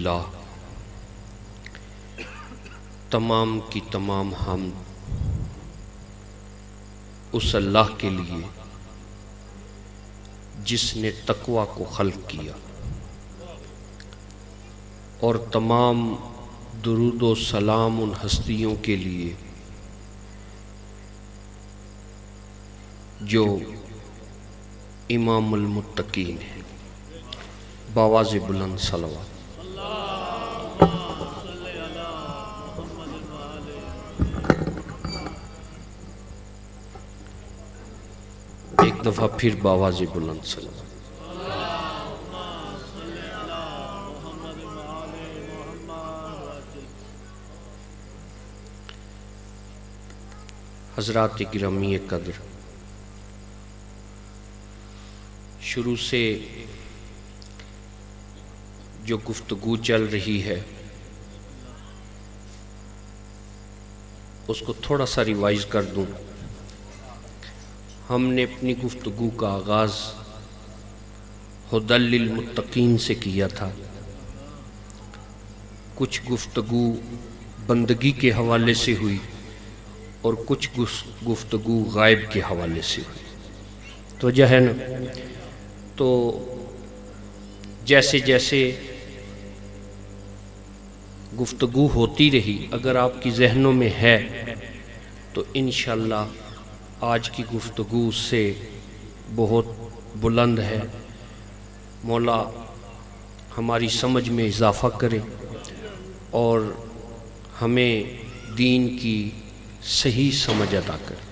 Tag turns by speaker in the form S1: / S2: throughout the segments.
S1: الحمدللہ، تمام کی تمام حمد اس اللہ کے لیے جس نے تقوی کو خلق کیا، اور تمام درود و سلام ان ہستیوں کے لیے جو امام المتقین ہیں۔ بآواز بلند صلوات۔ ایک دفعہ پھر بآواز بلند صلوات۔ حضرات گرامی قدر، شروع سے جو گفتگو چل رہی ہے اس کو تھوڑا سا ریوائز کر دوں۔ ہم نے اپنی گفتگو کا آغاز ہدی للمتقین سے کیا تھا، کچھ گفتگو بندگی کے حوالے سے ہوئی اور کچھ گفتگو غائب کے حوالے سے ہوئی، تو وجہ ہے نا۔ تو جیسے جیسے گفتگو ہوتی رہی، اگر آپ کی ذہنوں میں ہے تو انشاءاللہ آج کی گفتگو اس سے بہت بلند ہے۔ مولا ہماری سمجھ میں اضافہ کرے اور ہمیں دین کی صحیح سمجھ عطا کرے۔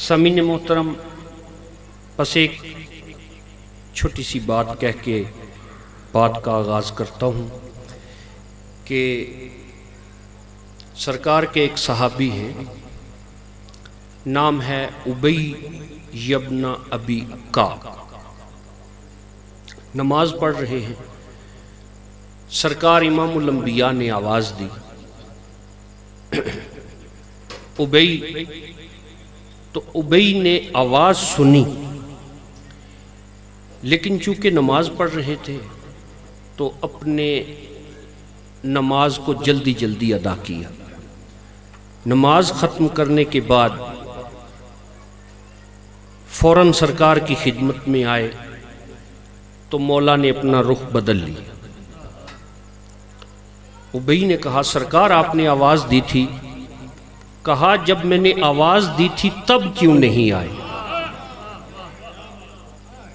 S1: سامعین محترم، بس ایک چھوٹی سی بات کہہ کے بات کا آغاز کرتا ہوں کہ سرکار کے ایک صحابی ہیں، نام ہے ابی ابن ابی کعب، نماز پڑھ رہے ہیں، سرکار امام الانبیاء نے آواز دی، ابی، تو ابی نے آواز سنی، لیکن چونکہ نماز پڑھ رہے تھے تو اپنے نماز کو جلدی جلدی ادا کیا۔ نماز ختم کرنے کے بعد فوراً سرکار کی خدمت میں آئے تو مولا نے اپنا رخ بدل لیا۔ ابی نے کہا سرکار آپ نے آواز دی تھی، کہا جب میں نے آواز دی تھی تب کیوں نہیں آئے؟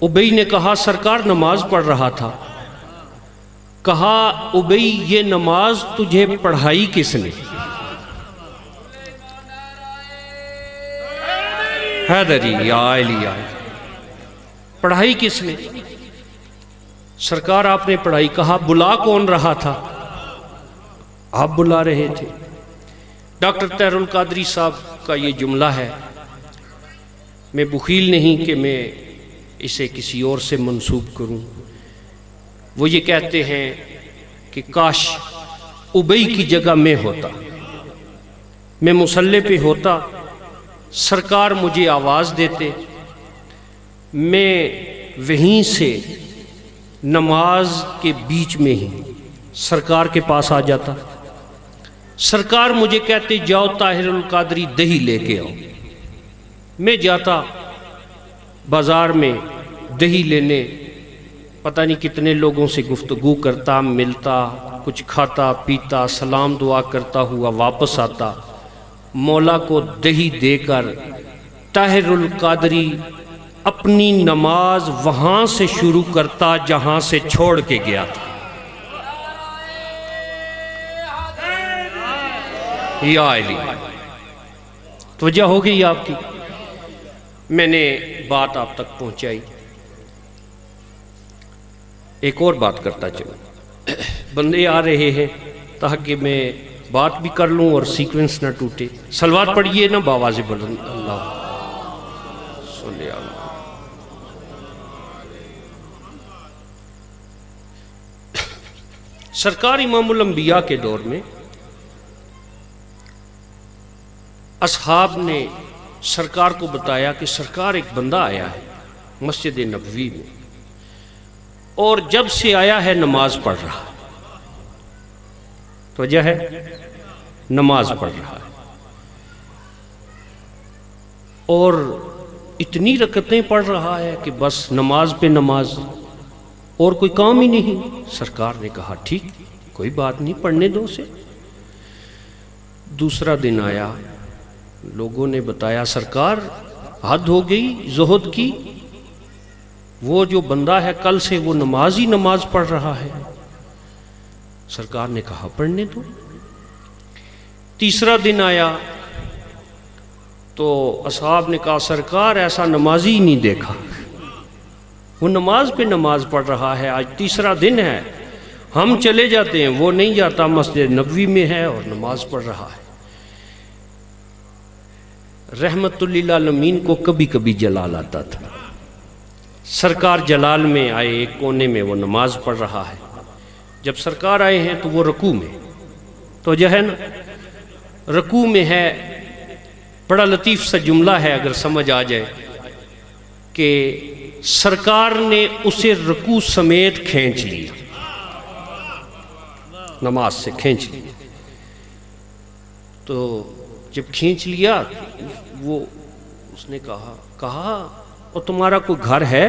S1: ابی نے کہا سرکار نماز پڑھ رہا تھا۔ کہا ابی یہ نماز تجھے پڑھائی کس نے؟ حیدری یا علی یا پڑھائی کس نے؟ سرکار آپ نے پڑھائی۔ کہا بلا کون رہا تھا؟ آپ بلا رہے تھے۔ ڈاکٹر طاہر القادری صاحب کا یہ جملہ ہے، میں بخیل نہیں کہ میں اسے کسی اور سے منسوب کروں۔ وہ یہ کہتے ہیں کہ کاش ابی کی جگہ میں ہوتا، میں مصلی پہ ہوتا، سرکار مجھے آواز دیتے، میں وہیں سے نماز کے بیچ میں ہی سرکار کے پاس آ جاتا، سرکار مجھے کہتے جاؤ طاہر القادری دہی لے کے آؤ، میں جاتا بازار میں دہی لینے، پتہ نہیں کتنے لوگوں سے گفتگو کرتا، ملتا، کچھ کھاتا پیتا، سلام دعا کرتا ہوا واپس آتا، مولا کو دہی دے کر طاہر القادری اپنی نماز وہاں سے شروع کرتا جہاں سے چھوڑ کے گیا تھا۔ یا علی، توجہ ہو گئی آپ کی؟ میں نے بات آپ تک پہنچائی۔ ایک اور بات کرتا چلوں، بندے آ رہے ہیں تاکہ میں بات بھی کر لوں اور سیکوینس نہ ٹوٹے۔ صلوات پڑھیے نا بآواز بلند، اللہ صلی اللہ۔ سرکار امام الانبیاء کے دور میں اصحاب نے سرکار کو بتایا کہ سرکار ایک بندہ آیا ہے مسجد نبوی میں، اور جب سے آیا ہے نماز پڑھ رہا. تو وجہ ہے نماز پڑھ رہا ہے، اور اتنی رکعتیں پڑھ رہا ہے کہ بس نماز پہ نماز، اور کوئی کام ہی نہیں. سرکار نے کہا ٹھیک، کوئی بات نہیں، پڑھنے دو اسے. دوسرا دن آیا، لوگوں نے بتایا سرکار حد ہو گئی زہد کی، وہ جو بندہ ہے کل سے وہ نماز ہی نماز پڑھ رہا ہے. سرکار نے کہا پڑھنے دو. تیسرا دن آیا تو اصحاب نے کہا سرکار ایسا نمازی ہی نہیں دیکھا، وہ نماز پہ نماز پڑھ رہا ہے، آج تیسرا دن ہے، ہم چلے جاتے ہیں، وہ نہیں جاتا، مسجد نبوی میں ہے اور نماز پڑھ رہا ہے. رحمت للعالمین کو کبھی کبھی جلال آتا تھا. سرکار جلال میں آئے، ایک کونے میں وہ نماز پڑھ رہا ہے. جب سرکار آئے ہیں تو وہ رکوع میں، تو جو ہے نا رکوع میں ہے. بڑا لطیف سا جملہ ہے اگر سمجھ آ جائے کہ سرکار نے اسے رکوع سمیت کھینچ لیا، نماز سے کھینچ لیا. تو جب کھینچ لیا وہ اس نے کہا اور تمہارا کوئی گھر ہے،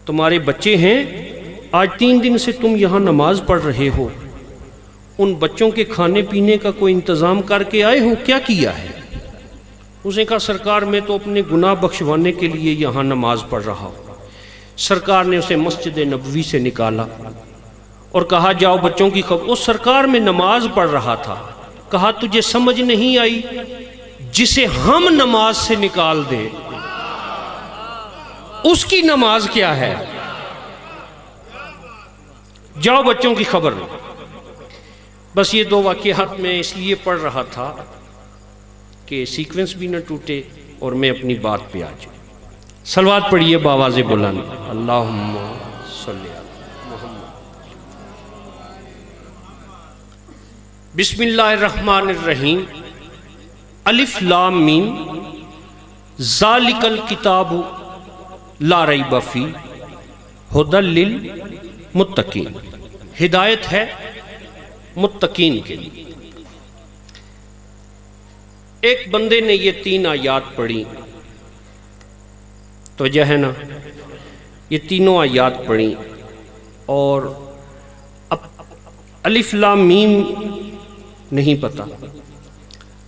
S1: تمہارے بچے ہیں، آج 3 دن سے تم یہاں نماز پڑھ رہے ہو، ان بچوں کے کھانے پینے کا کوئی انتظام کر کے آئے ہو، کیا کیا ہے؟ اس نے کہا سرکار میں تو اپنے گناہ بخشوانے کے لیے یہاں نماز پڑھ رہا ہوں. سرکار نے اسے مسجد نبوی سے نکالا اور کہا جاؤ بچوں کی خبر. اس سرکار میں نماز پڑھ رہا تھا. کہا تجھے سمجھ نہیں آئی، جسے ہم نماز سے نکال دیں اس کی نماز کیا ہے؟ جاؤ بچوں کی خبر. بس یہ 2 واقعات میں اس لیے پڑھ رہا تھا کہ سیکوینس بھی نہ ٹوٹے اور میں اپنی بات پہ آ جاؤں. صلوات پڑھیے بآواز بلند، اللہم صلی علی محمد. بسم اللہ الرحمن الرحیم. الف لام میم ذالک الکتاب لا ریب فیہ ھدی للمتقین. ہدایت ہے متقین کے لیے. ایک بندے نے یہ 3 آیات پڑھی، تو جو ہے نا یہ تینوں آیات پڑھی، اور اب الف لام میم نہیں پتا،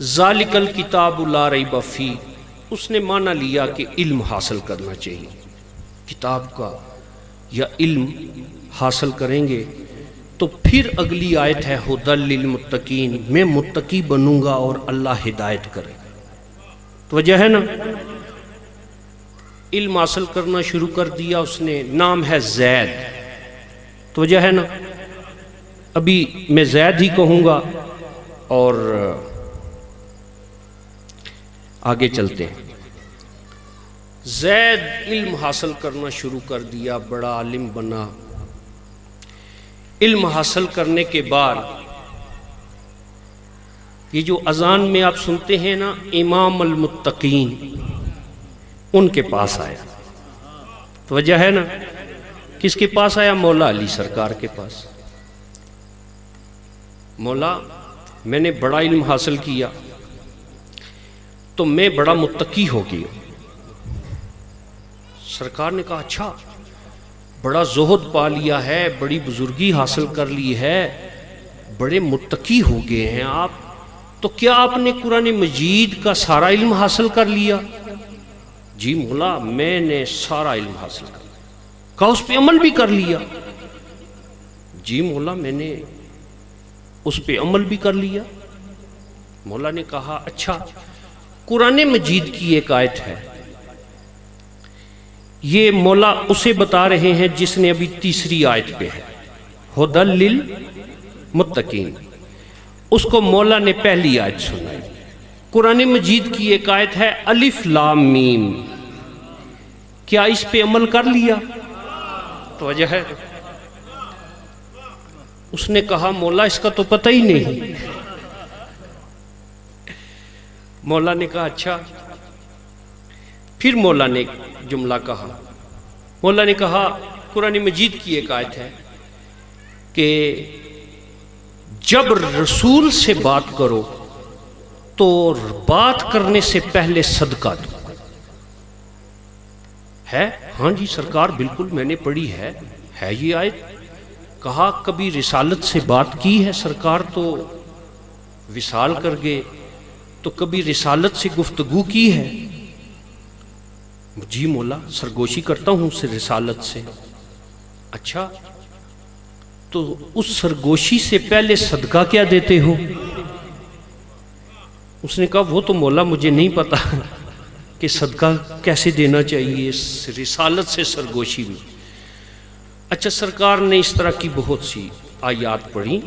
S1: ذالک الکتاب لا ریب فیہ اس نے معنی لیا کہ علم حاصل کرنا چاہیے. کتاب کا یا علم حاصل کریں گے تو پھر اگلی آیت ہے ھدی للمتقین، میں متقی بنوں گا اور اللہ ہدایت کرے گا. تو وجہ ہے نا علم حاصل کرنا شروع کر دیا اس نے. نام ہے زید. تو وجہ ہے نا ابھی میں زید ہی کہوں گا اور آگے چلتے ہیں. زید علم حاصل کرنا شروع کر دیا، بڑا عالم بنا. علم حاصل کرنے کے بعد یہ جو اذان میں آپ سنتے ہیں نا امام المتقین، ان کے پاس آیا. تو وجہ ہے نا کس کے پاس آیا؟ مولا علی سرکار کے پاس. مولا میں نے بڑا علم حاصل کیا تو میں بڑا متقی ہو گیا. سرکار نے کہا اچھا، بڑا زہد پا لیا ہے، بڑی بزرگی حاصل کر لی ہے، بڑے متقی ہو گئے ہیں آپ، تو کیا آپ نے قرآن مجید کا سارا علم حاصل کر لیا؟ جی مولا میں نے سارا علم حاصل کر لیا. کہا اس پہ عمل بھی کر لیا؟ جی مولا میں نے اس پہ عمل بھی کر لیا. مولا نے کہا اچھا، قرآن مجید کی ایک آیت ہے، یہ مولا اسے بتا رہے ہیں جس نے ابھی 3ری آیت پہ ہے ھدی للمتقین. اس کو مولا نے پہلی آیت سنائی. قرآن مجید کی ایک آیت ہے الف لام میم، کیا اس پہ عمل کر لیا؟ تو وجہ ہے اس نے کہا مولا اس کا تو پتہ ہی نہیں. مولا نے کہا اچھا. پھر مولا نے ایک جملہ کہا مولا نے کہا قرآن مجید کی ایک آیت ہے کہ جب رسول سے بات کرو تو بات کرنے سے پہلے صدقہ دو. ہے؟ ہاں جی سرکار بالکل میں نے پڑھی ہے یہ آیت. کہا کبھی رسالت سے بات کی ہے سرکار تو وصال کر گئے، تو کبھی رسالت سے گفتگو کی ہے؟ جی مولا سرگوشی کرتا ہوں اس رسالت سے. اچھا تو اس سرگوشی سے پہلے صدقہ کیا دیتے ہو؟ اس نے کہا وہ تو مولا مجھے نہیں پتا کہ صدقہ کیسے دینا چاہیے اس رسالت سے سرگوشی میں. اچھا سرکار نے اس طرح کی بہت سی آیات پڑھی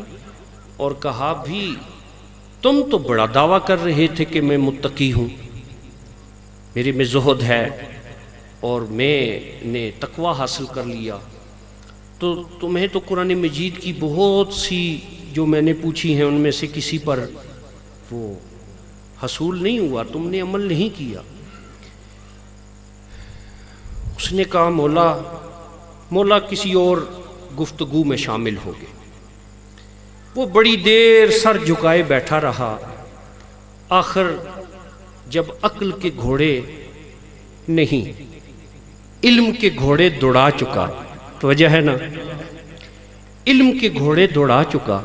S1: اور کہا بھی تم تو بڑا دعویٰ کر رہے تھے کہ میں متقی ہوں، میرے میں زہد ہے اور میں نے تقوی حاصل کر لیا، تو تمہیں تو قرآن مجید کی بہت سی جو میں نے پوچھی ہیں ان میں سے کسی پر وہ حصول نہیں ہوا، تم نے عمل نہیں کیا. اس نے کہا مولا کسی اور گفتگو میں شامل ہو گئے. وہ بڑی دیر سر جھکائے بیٹھا رہا. آخر جب عقل کے گھوڑے نہیں علم کے گھوڑے دوڑا چکا، تو وجہ ہے نا علم کے گھوڑے دوڑا چکا،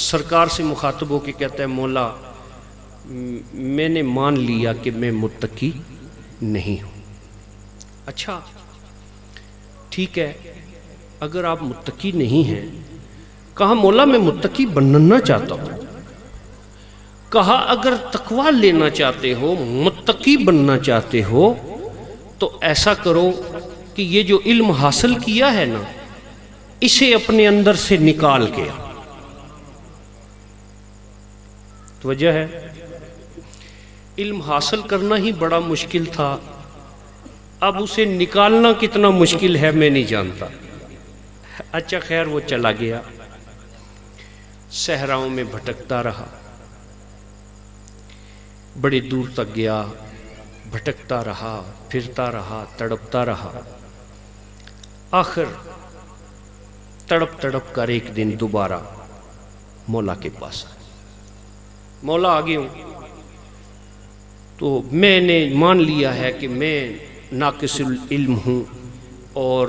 S1: سرکار سے مخاطب ہو کے کہتا ہے مولا میں نے مان لیا کہ میں متقی نہیں ہوں. اچھا ٹھیک ہے اگر آپ متقی نہیں ہیں. کہا مولا میں متقی بننا چاہتا ہوں. کہا اگر تقوی لینا چاہتے ہو، متقی بننا چاہتے ہو، تو ایسا کرو کہ یہ جو علم حاصل کیا ہے نا اسے اپنے اندر سے نکال کے. تو وجہ ہے علم حاصل کرنا ہی بڑا مشکل تھا، اب اسے نکالنا کتنا مشکل ہے میں نہیں جانتا. اچھا خیر وہ چلا گیا، صحراؤں میں بھٹکتا رہا، بڑے دور تک گیا، بھٹکتا رہا، پھرتا رہا، تڑپتا رہا. آخر تڑپ تڑپ کر ایک دن دوبارہ مولا کے پاس آیا. مولا آگے ہوں تو میں نے مان لیا ہے کہ میں ناقص العلم ہوں اور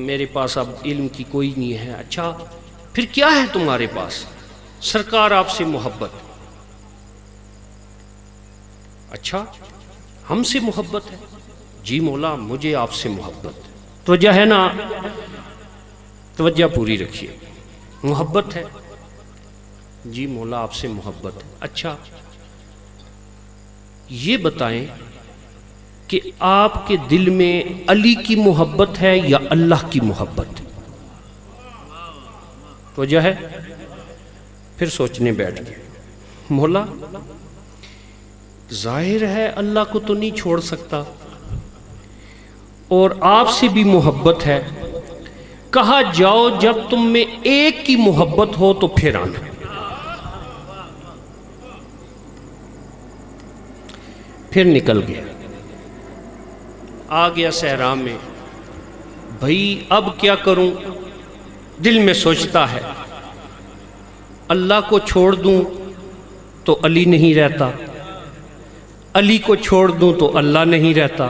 S1: میرے پاس اب علم کی کوئی نہیں ہے. اچھا پھر کیا ہے تمہارے پاس؟ سرکار آپ سے محبت. اچھا ہم سے محبت ہے؟ جی مولا مجھے آپ سے محبت ہے. توجہ ہے نا، توجہ پوری رکھیے. محبت ہے؟ جی مولا آپ سے محبت ہے. اچھا یہ بتائیں کہ آپ کے دل میں علی کی محبت ہے یا اللہ کی محبت؟ وجہ ہے؟ پھر سوچنے بیٹھ گئے. مولا ظاہر ہے اللہ کو تو نہیں چھوڑ سکتا اور آپ سے بھی محبت ہے. کہا جاؤ جب تم میں ایک کی محبت ہو تو پھر آنا. پھر نکل گیا، آ گیا صحرا میں. بھئی اب کیا کروں؟ دل میں سوچتا ہے اللہ کو چھوڑ دوں تو علی نہیں رہتا، علی کو چھوڑ دوں تو اللہ نہیں رہتا.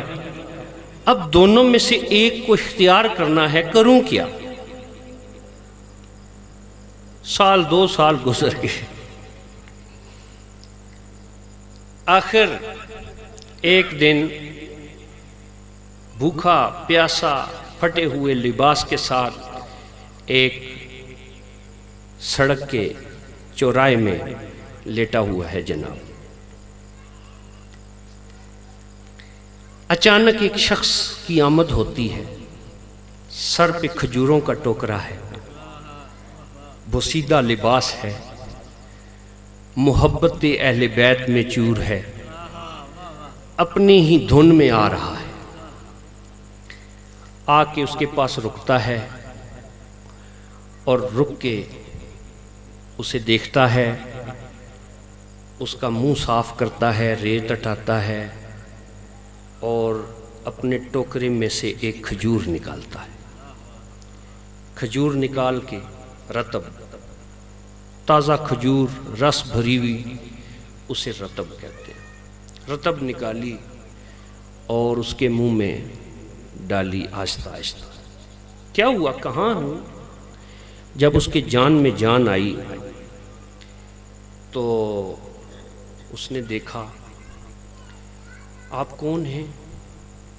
S1: اب دونوں میں سے ایک کو اختیار کرنا ہے، کروں کیا؟ سال دو سال گزر گئے. آخر ایک دن بھوکا پیاسا پھٹے ہوئے لباس کے ساتھ ایک سڑک کے چوراہے میں لیٹا ہوا ہے جناب. اچانک ایک شخص کی آمد ہوتی ہے، سر پہ کھجوروں کا ٹوکرا ہے، بوسیدہ لباس ہے، محبت اہل بیت میں چور ہے، اپنی ہی دھن میں آ رہا ہے. آ کے اس کے پاس رکتا ہے اور رک کے اسے دیکھتا ہے، اس کا منہ صاف کرتا ہے، ریت ہٹاتا ہے اور اپنے ٹوکرے میں سے ایک کھجور نکالتا ہے. کھجور نکال کے رطب، تازہ کھجور رس بھری ہوئی، اسے رطب کہتے ہیں. رطب نکالی اور اس کے منہ میں ڈالی آہستہ آہستہ. کیا ہوا، کہاں ہوں؟ جب اس کے جان میں جان آئی تو اس نے دیکھا. آپ کون ہیں؟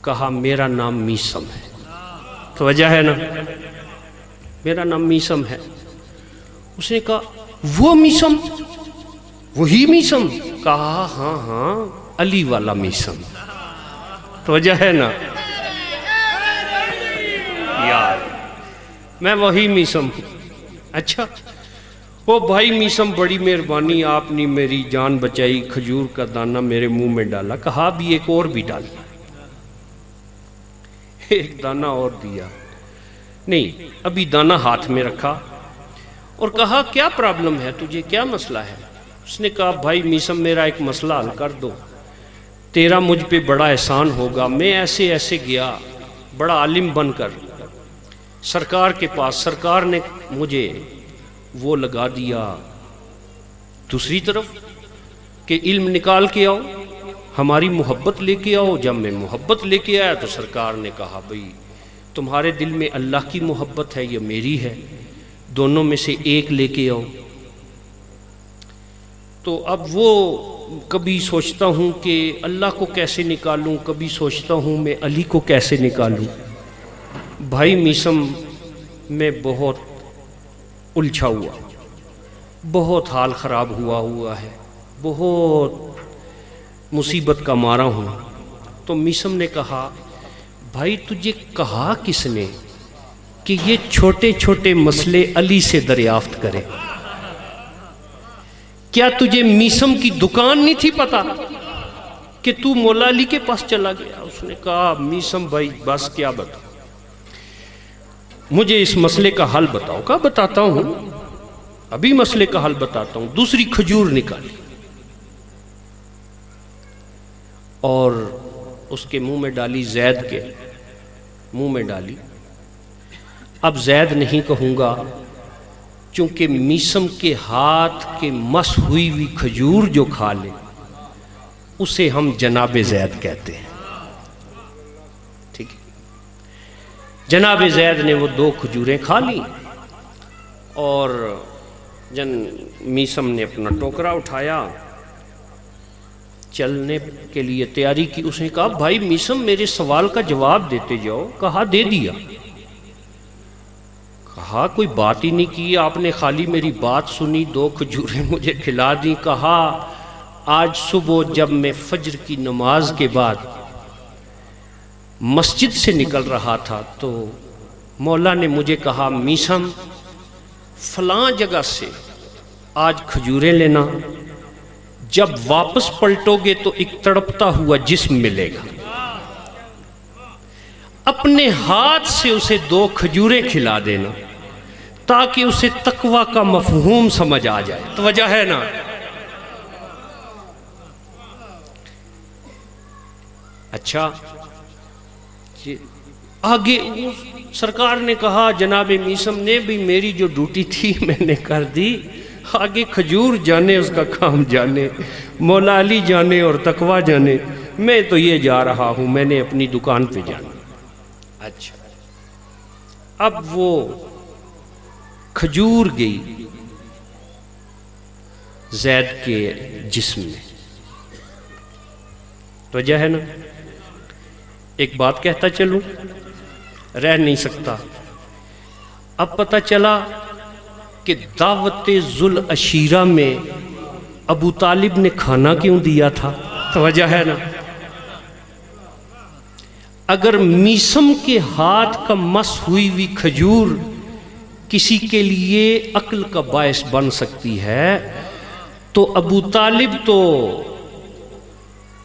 S1: کہا میرا نام میسم ہے. تو وجہ ہے نا، میرا نام میسم ہے. اس نے کہا وہ میسم، وہی میسم؟ کہا ہاں ہاں، علی والا میسم. تو وجہ ہے نا یار، میں وہی میسم ہوں. اچھا وہ بھائی میسم بڑی مہربانی، آپ نے میری جان بچائی، کھجور کا دانہ میرے منہ میں ڈالا. کہا بھی ایک اور بھی ڈال. ایک دانہ اور دیا. نہیں، ابھی دانہ ہاتھ میں رکھا اور کہا کیا پرابلم ہے تجھے، کیا مسئلہ ہے؟ اس نے کہا بھائی میسم میرا ایک مسئلہ حل کر دو، تیرا مجھ پہ بڑا احسان ہوگا. میں ایسے ایسے گیا بڑا عالم بن کر سرکار کے پاس، سرکار نے مجھے وہ لگا دیا دوسری طرف کہ علم نکال کے آؤ، ہماری محبت لے کے آؤ. جب میں محبت لے کے آیا تو سرکار نے کہا بھئی تمہارے دل میں اللہ کی محبت ہے یا میری ہے، دونوں میں سے ایک لے کے آؤ. تو اب وہ کبھی سوچتا ہوں کہ اللہ کو کیسے نکالوں، کبھی سوچتا ہوں میں علی کو کیسے نکالوں. بھائی میسم میں بہت الجھا ہوا، بہت حال خراب ہوا ہے، بہت مصیبت کا مارا ہوں. تو میسم نے کہا بھائی تجھے کہا کس نے کہ یہ چھوٹے چھوٹے مسئلے علی سے دریافت کرے؟ کیا تجھے میسم کی دکان نہیں تھی پتا کہ تو مولا علی کے پاس چلا گیا؟ اس نے کہا میسم بھائی بس کیا بتا، مجھے اس مسئلے کا حل بتاؤ. کہا بتاتا ہوں، ابھی مسئلے کا حل بتاتا ہوں. دوسری کھجور نکالی اور اس کے منہ میں ڈالی، زید کے منہ میں ڈالی. اب زید نہیں کہوں گا چونکہ میسم کے ہاتھ کے مس ہوئی ہوئی کھجور جو کھا لے اسے ہم جناب زید کہتے ہیں. ٹھیک ہے، جناب زید نے وہ 2 کھجوریں کھا لی اور میسم نے اپنا ٹوکرا اٹھایا، چلنے کے لیے تیاری کی. اس نے کہا بھائی میسم میرے سوال کا جواب دیتے جاؤ. کہا دے دیا. کہا کوئی بات ہی نہیں کی، آپ نے خالی میری بات سنی، 2 کھجوریں مجھے کھلا دی. کہا آج صبح جب میں فجر کی نماز کے بعد مسجد سے نکل رہا تھا تو مولا نے مجھے کہا میسم فلاں جگہ سے آج کھجوریں لینا، جب واپس پلٹو گے تو ایک تڑپتا ہوا جسم ملے گا. اپنے ہاتھ سے اسے 2 کھجوریں کھلا دینا تاکہ اسے تقوی کا مفہوم سمجھ آ جائے. تو وجہ ہے نا. اچھا آگے سرکار نے کہا جناب میسم نے بھی میری جو ڈیوٹی تھی میں نے کر دی، آگے کھجور جانے اس کا کام جانے، مولا علی جانے اور تقوی جانے، میں تو یہ جا رہا ہوں، میں نے اپنی دکان پہ جانا. اچھا اب وہ کھجور گئی زید کے جسم میں. تو وجہ ہے نا، ایک بات کہتا چلوں، رہ نہیں سکتا. اب پتہ چلا کہ دعوت ذوالعشیرہ میں ابو طالب نے کھانا کیوں دیا تھا. تو وجہ ہے نا، اگر میسم کے ہاتھ کا مس ہوئی ہوئی کھجور کسی کے لیے عقل کا باعث بن سکتی ہے تو ابو طالب تو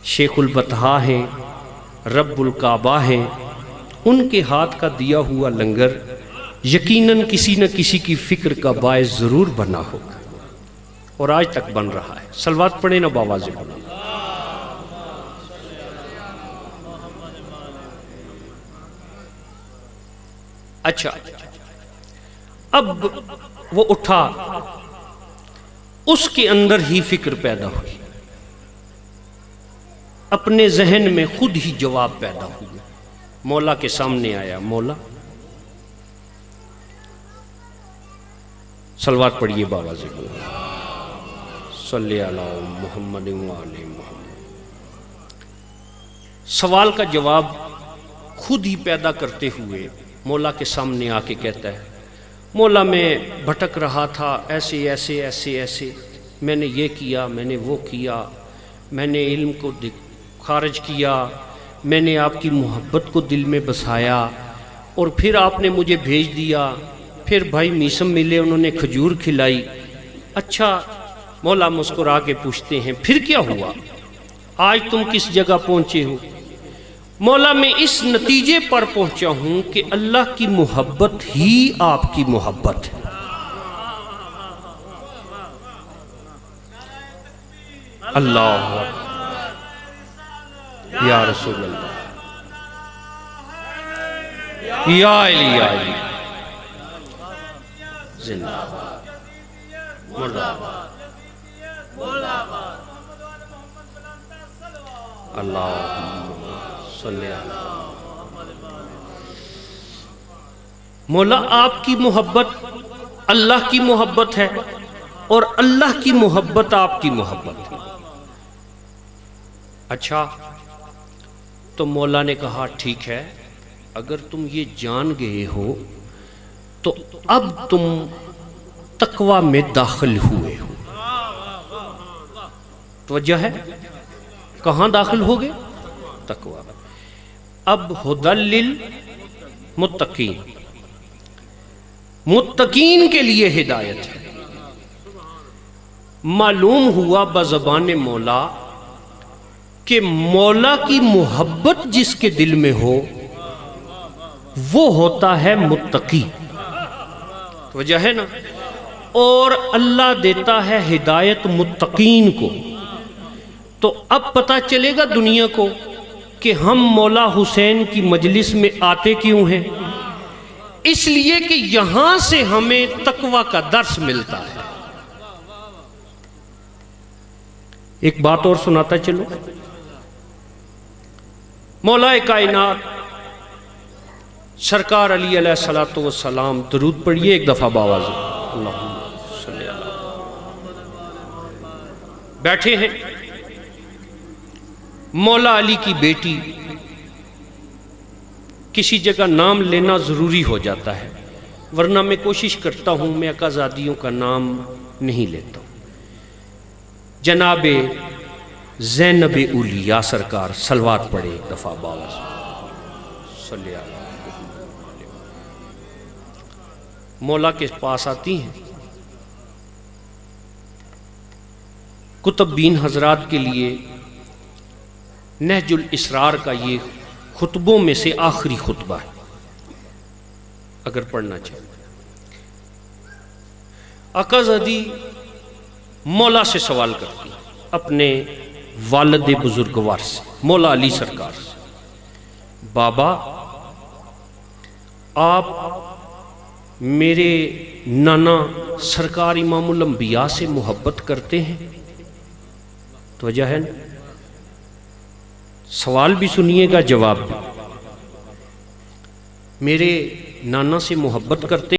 S1: شیخ البطحاء ہیں، رب الکعبہ ہیں، ان کے ہاتھ کا دیا ہوا لنگر یقیناً کسی نہ کسی کی فکر کا باعث ضرور بنا ہوگا، اور آج تک بن رہا ہے. صلوات پڑھیں نا باواز بنا. اچھا اب وہ اٹھا، اس کے اندر ہی فکر پیدا ہوئی، اپنے ذہن میں خود ہی جواب پیدا ہوا، مولا کے سامنے آیا، مولا صلوات پڑھیے بابا سے، صلی علی محمد وعلی محمد۔ سوال کا جواب خود ہی پیدا کرتے ہوئے مولا کے سامنے آ کے کہتا ہے، مولا میں بھٹک رہا تھا، ایسے ایسے ایسے ایسے، میں نے یہ کیا، میں نے وہ کیا، میں نے علم کو خارج کیا، میں نے آپ کی محبت کو دل میں بسایا، اور پھر آپ نے مجھے بھیج دیا، پھر بھائی میسم ملے، انہوں نے کھجور کھلائی۔ اچھا مولا مسکرا کے پوچھتے ہیں پھر کیا ہوا، آج تم کس جگہ پہنچے ہو؟ مولا میں اس نتیجے پر پہنچا ہوں کہ اللہ کی محبت ہی آپ کی محبت ہے۔ اللہ یا رسول اللہ، یا علی یا علی، زندہ اللہ صلی اللہ۔ مولا آپ کی محبت اللہ کی محبت ہے، اور اللہ کی محبت آپ کی محبت ہے۔ اچھا تو مولا نے کہا ٹھیک ہے، اگر تم یہ جان گئے ہو تو اب تم تقوی میں داخل ہوئے ہو۔ توجہ ہے، کہاں داخل ہو گئے؟ تقوی۔ اب ہدی للمتقین، متقین کے لیے ہدایت ہے۔ معلوم ہوا بزبان مولا کہ مولا کی محبت جس کے دل میں ہو وہ ہوتا ہے متقی، وجہ ہے نا، اور اللہ دیتا ہے ہدایت متقین کو۔ تو اب پتہ چلے گا دنیا کو کہ ہم مولا حسین کی مجلس میں آتے کیوں ہیں، اس لیے کہ یہاں سے ہمیں تقوی کا درس ملتا ہے۔ ایک بات اور سناتا چلو، مولا کائنات سرکار علی علیہ السلام، درود پڑھیے ایک دفعہ باواز، اللہم صلی اللہ۔ بیٹھے ہیں، مولا علی کی بیٹی، کسی جگہ نام لینا ضروری ہو جاتا ہے، ورنہ میں کوشش کرتا ہوں میں اکازادیوں کا نام نہیں لیتا ہوں۔ جناب زینب اولیاء سرکار، صلوات پڑھے ایک دفعہ باواز، صلی اللہ۔ مولا کے پاس آتی ہیں، کتب بین حضرات کے لیے نہج الاسرار کا یہ خطبوں میں سے آخری خطبہ ہے، اگر پڑھنا چاہیں۔ اکازادی مولا سے سوال کرتی اپنے والد بزرگوار سے، مولا علی سرکار سے، بابا آپ میرے نانا سرکار امام الانبیاء سے محبت کرتے ہیں؟ تو وجہ ہے نا، سوال بھی سنیے گا جواب بھی۔ میرے نانا سے محبت کرتے